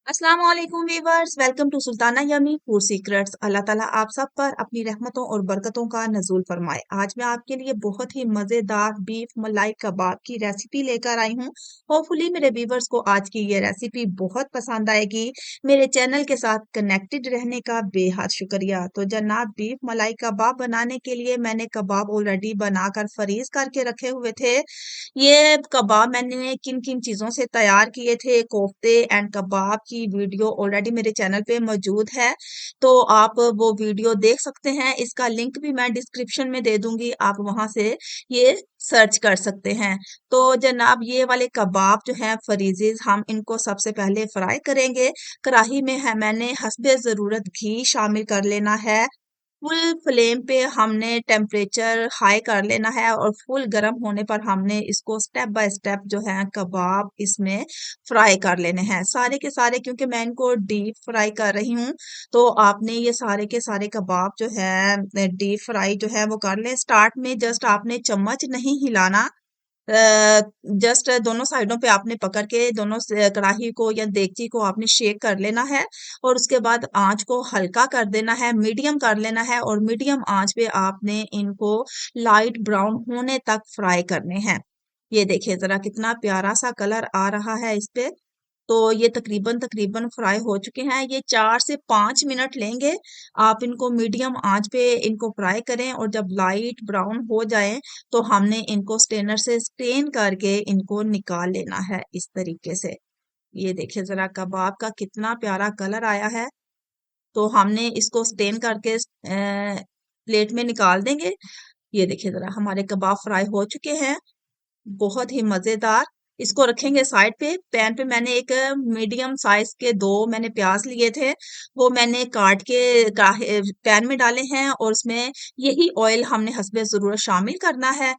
अस्सलाम वालेकुम viewers, welcome to Sultana yummy food secrets. Allah ताला आप सब पर अपनी रहमतों और बरकतों का नजूल फरमाए। आज मैं आपके लिए बहुत ही मजेदार बीफ मलाई कबाब की रेसिपी लेकर आई हूँ। होपफुली मेरे वीवर्स को आज की ये रेसिपी बहुत पसंद आएगी। मेरे चैनल के साथ कनेक्टेड रहने का बेहद शुक्रिया। तो जनाब, बीफ मलाई कबाब बनाने के लिए मैंने कबाब ऑलरेडी बनाकर फ्रीज करके रखे हुए थे। ये कबाब मैंने किन किन चीजों से तैयार किए थे, कोफ्ते एंड कबाब की वीडियो ऑलरेडी मेरे चैनल पे मौजूद है, तो आप वो वीडियो देख सकते हैं। इसका लिंक भी मैं डिस्क्रिप्शन में दे दूंगी, आप वहां से ये सर्च कर सकते हैं। तो जनाब, ये वाले कबाब जो हैं फरीजीज, हम इनको सबसे पहले फ्राई करेंगे। कढ़ाई में है मैंने हस्बे जरूरत घी शामिल कर लेना है। फुल फ्लेम पे हमने टेम्परेचर हाई कर लेना है और फुल गर्म होने पर हमने इसको स्टेप बाय स्टेप जो है कबाब इसमें फ्राई कर लेने हैं सारे के सारे, क्योंकि मैं इनको डीप फ्राई कर रही हूँ। तो आपने ये सारे के सारे कबाब जो है डीप फ्राई जो है वो कर लें। स्टार्ट में जस्ट आपने चम्मच नहीं हिलाना, जस्ट दोनों साइडों पे आपने पकड़ के दोनों कढ़ाई को या देगची को आपने शेक कर लेना है और उसके बाद आंच को हल्का कर देना है, मीडियम कर लेना है और मीडियम आंच पे आपने इनको लाइट ब्राउन होने तक फ्राई करने हैं। ये देखिए जरा कितना प्यारा सा कलर आ रहा है इस पे। तो ये तकरीबन तकरीबन फ्राई हो चुके हैं। ये 4 से 5 मिनट लेंगे। आप इनको मीडियम आंच पे इनको फ्राई करें और जब लाइट ब्राउन हो जाए तो हमने इनको स्ट्रेनर से स्ट्रेन करके इनको निकाल लेना है इस तरीके से। ये देखिए जरा कबाब का कितना प्यारा कलर आया है। तो हमने इसको स्टेन करके प्लेट में निकाल देंगे। ये देखिए जरा हमारे कबाब फ्राई हो चुके हैं, बहुत ही मजेदार। इसको रखेंगे साइड पे। पैन पे मैंने एक मीडियम साइज के दो मैंने प्याज लिए थे, वो मैंने काट के पैन में डाले हैं और उसमें यही ऑयल हमने हस्बे जरूरत शामिल करना है।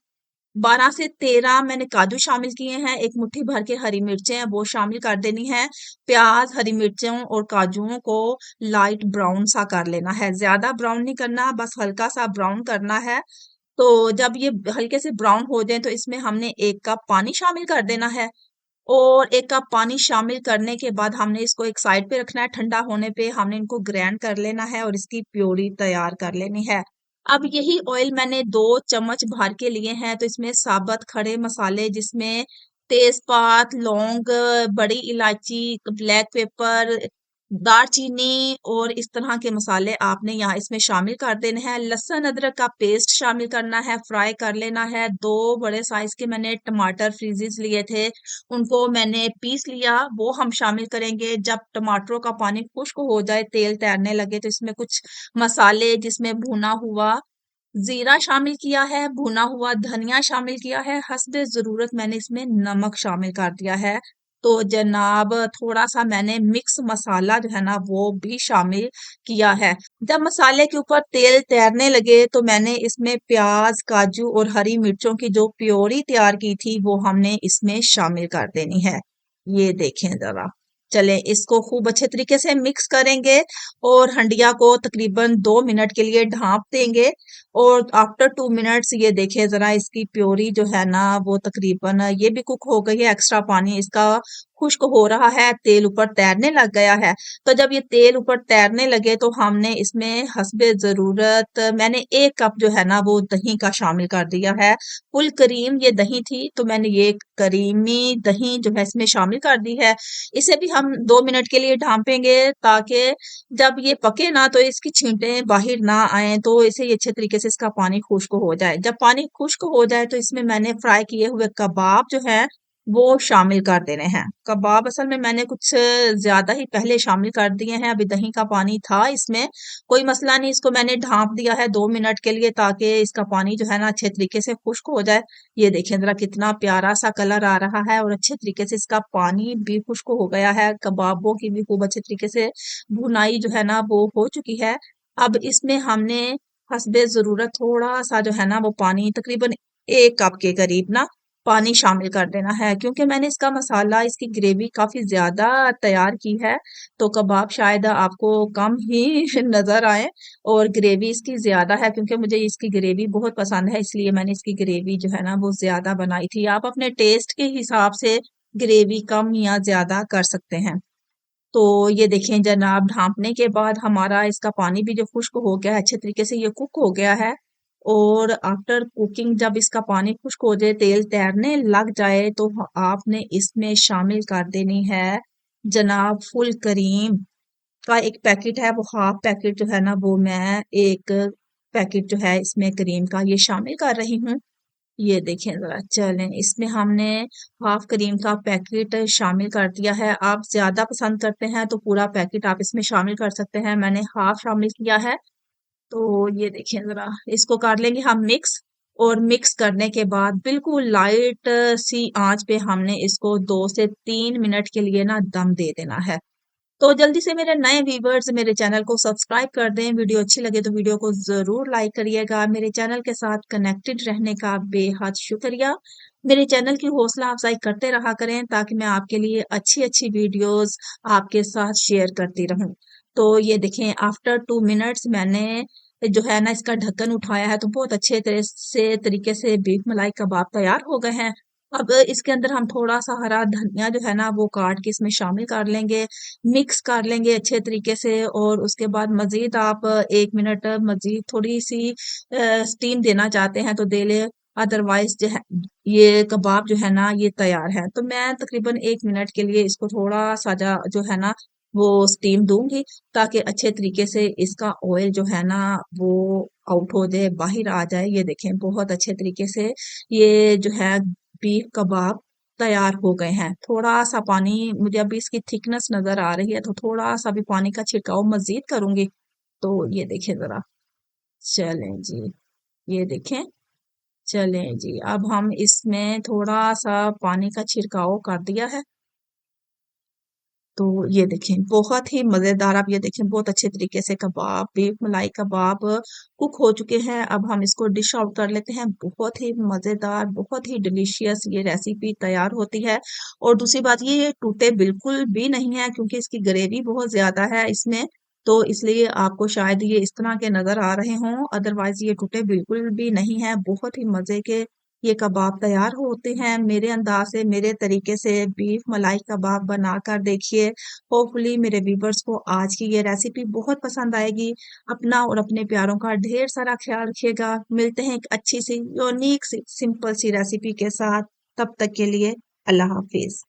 12 से 13 मैंने काजू शामिल किए हैं। एक मुट्ठी भर के हरी मिर्चें हैं वो शामिल कर देनी है। प्याज, हरी मिर्चों और काजुओं को लाइट ब्राउन सा कर लेना है, ज्यादा ब्राउन नहीं करना, बस हल्का सा ब्राउन करना है। तो जब ये हल्के से ब्राउन हो जाए तो इसमें हमने 1 कप पानी शामिल कर देना है और 1 कप पानी शामिल करने के बाद हमने इसको एक साइड पे रखना है। ठंडा होने पे हमने इनको ग्राइंड कर लेना है और इसकी प्योरी तैयार कर लेनी है। अब यही ऑयल मैंने 2 चम्मच भर के लिए हैं, तो इसमें साबुत खड़े मसाले जिसमें तेजपात, लौंग, बड़ी इलायची, ब्लैक पेपर, दालचीनी और इस तरह के मसाले आपने यहाँ इसमें शामिल कर देने हैं। लहसुन अदरक का पेस्ट शामिल करना है, फ्राई कर लेना है। 2 बड़े साइज के मैंने टमाटर फ्रीजेस लिए थे, उनको मैंने पीस लिया, वो हम शामिल करेंगे। जब टमाटरों का पानी खुश्क हो जाए, तेल तैरने लगे, तो इसमें कुछ मसाले जिसमें भुना हुआ जीरा शामिल किया है, भुना हुआ धनिया शामिल किया है, हस्बे जरूरत मैंने इसमें नमक शामिल कर दिया है। तो जनाब, थोड़ा सा मैंने मिक्स मसाला जो है ना वो भी शामिल किया है। जब मसाले के ऊपर तेल तैरने लगे तो मैंने इसमें प्याज, काजू और हरी मिर्चों की जो प्योरी तैयार की थी वो हमने इसमें शामिल कर देनी है। ये देखें जरा, चलें इसको खूब अच्छे तरीके से मिक्स करेंगे और हंडिया को तकरीबन 2 मिनट के लिए ढांप देंगे। और आफ्टर 2 मिनट्स ये देखें जरा इसकी प्योरी जो है ना वो तकरीबन ये भी कुक हो गई है। एक्स्ट्रा पानी इसका खुश्क हो रहा है, तेल ऊपर तैरने लग गया है। तो जब ये तेल ऊपर तैरने लगे तो हमने इसमें हस्बे जरूरत मैंने 1 कप जो है ना वो दही का शामिल कर दिया है। फुल क्रीम ये दही थी, तो मैंने ये करीमी दही जो है इसमें शामिल कर दी है। इसे भी हम 2 मिनट के लिए ढांपेंगे ताकि जब ये पके ना तो इसकी छींटें बाहर ना आए, तो इसे ये अच्छे तरीके से इसका पानी खुश्क हो जाए। जब पानी खुश्क हो जाए तो इसमें मैंने फ्राई किए हुए कबाब जो है वो शामिल कर देने हैं। कबाब असल में मैंने कुछ ज्यादा ही पहले शामिल कर दिए हैं, अभी दही का पानी था इसमें, कोई मसला नहीं। इसको मैंने ढांप दिया है 2 मिनट के लिए ताकि इसका पानी जो है ना अच्छे तरीके से खुश्क हो जाए। ये देखें जरा कितना प्यारा सा कलर आ रहा है और अच्छे तरीके से इसका पानी भी खुश्क हो गया है। कबाबों की भी खूब अच्छे तरीके से भुनाई जो है ना वो हो चुकी है। अब इसमें हमने हस्बे जरूरत थोड़ा सा जो है ना वो पानी, तकरीबन 1 कप के करीब ना पानी शामिल कर देना है, क्योंकि मैंने इसका मसाला, इसकी ग्रेवी काफी ज्यादा तैयार की है। तो कबाब शायद आपको कम ही नजर आए और ग्रेवी इसकी ज्यादा है, क्योंकि मुझे इसकी ग्रेवी बहुत पसंद है, इसलिए मैंने इसकी ग्रेवी जो है ना वो ज्यादा बनाई थी। आप अपने टेस्ट के हिसाब से ग्रेवी कम या ज्यादा कर सकते हैं। तो ये देखें जनाब, ढाँपने के बाद हमारा इसका पानी भी जो खुश्क हो गया है, अच्छे तरीके से ये कुक हो गया है। और आफ्टर कुकिंग जब इसका पानी खुश्क हो जाए, तेल तैरने लग जाए, तो आपने इसमें शामिल कर देनी है जनाब फुल क्रीम का एक पैकेट है, वो हाफ पैकेट जो है ना, वो मैं एक पैकेट जो है इसमें क्रीम का ये शामिल कर रही हूँ। ये देखें ज़रा, चलें इसमें हमने हाफ क्रीम का पैकेट शामिल कर दिया है। आप ज़्यादा पसंद करते हैं तो पूरा पैकेट आप इसमें शामिल कर सकते हैं, मैंने हाफ शामिल किया है। तो ये देखें ज़रा, इसको कर लेंगे हम मिक्स। और मिक्स करने के बाद बिल्कुल लाइट सी आंच पे हमने इसको 2 से 3 मिनट के लिए ना दम दे देना है। तो जल्दी से मेरे नए व्यूवर्स मेरे चैनल को सब्सक्राइब कर दें। वीडियो अच्छी लगे तो वीडियो को ज़रूर लाइक करिएगा। मेरे चैनल के साथ कनेक्टेड रहने का बेहद शुक्रिया। मेरे चैनल की हौसला अफजाई करते रहा करें ताकि मैं आपके लिए अच्छी-अच्छी वीडियोस आपके साथ शेयर करती रहूं। तो ये देखें, आफ्टर 2 मिनट्स मैंने जो है ना इसका ढक्कन उठाया है, तो बहुत अच्छे तरह से तरीके से बीफ मलाई कबाब तैयार हो गए हैं। अब इसके अंदर हम थोड़ा सा हरा धनिया जो है ना वो काट के इसमें शामिल कर लेंगे, मिक्स कर लेंगे अच्छे तरीके से। और उसके बाद मज़ीद आप 1 मिनट मज़ीद थोड़ी-सी स्टीम देना चाहते हैं तो दे लें, अदरवाइज़ जो है ये कबाब जो है ना ये तैयार है। तो मैं तकरीबन 1 मिनट के लिए इसको थोड़ा-सा जो है ना वो स्टीम दूँगी, ताकि अच्छे तरीके से इसका ऑयल जो है ना वो आउट हो जाए, बाहर आ जाए। ये देखें बहुत अच्छे तरीके से ये जो है बीफ कबाब तैयार हो गए हैं। थोड़ा-सा पानी मुझे अभी इसकी थिकनेस नज़र आ रही है, तो थोड़ा-सा भी पानी का छिड़काव मज़ीद करूँगी। तो ये देखें ज़रा, चलें जी, ये देखें, चलें जी। अब हम इसमें थोड़ा-सा पानी का छिड़काव कर दिया है। तो ये देखें बहुत ही मज़ेदार, आप ये देखें बहुत अच्छे तरीके से कबाब, बीफ मलाई कबाब कुक हो चुके हैं। अब हम इसको डिश आउट कर लेते हैं। बहुत ही मज़ेदार, बहुत ही डिलीशियस ये रेसिपी तैयार होती है। और दूसरी बात ये टूटे बिल्कुल भी नहीं है, क्योंकि इसकी ग्रेवी बहुत ज़्यादा है इसमें। तो इसलिए आपको शायद ये इस तरह के नज़र आ रहे हों, अदरवाइज़ ये टूटे बिल्कुल भी नहीं है। बहुत ही मज़े के ये कबाब तैयार होते हैं मेरे अंदाज से, मेरे तरीके से बीफ मलाई कबाब बनाकर देखिए। होपफुली मेरे व्यूवर्स को आज की ये रेसिपी बहुत पसंद आएगी। अपना और अपने प्यारों का ढेर सारा ख्याल रखिएगा। मिलते हैं एक अच्छी सी यूनिक सी सिंपल सी रेसिपी के साथ। तब तक के लिए अल्लाह हाफिज।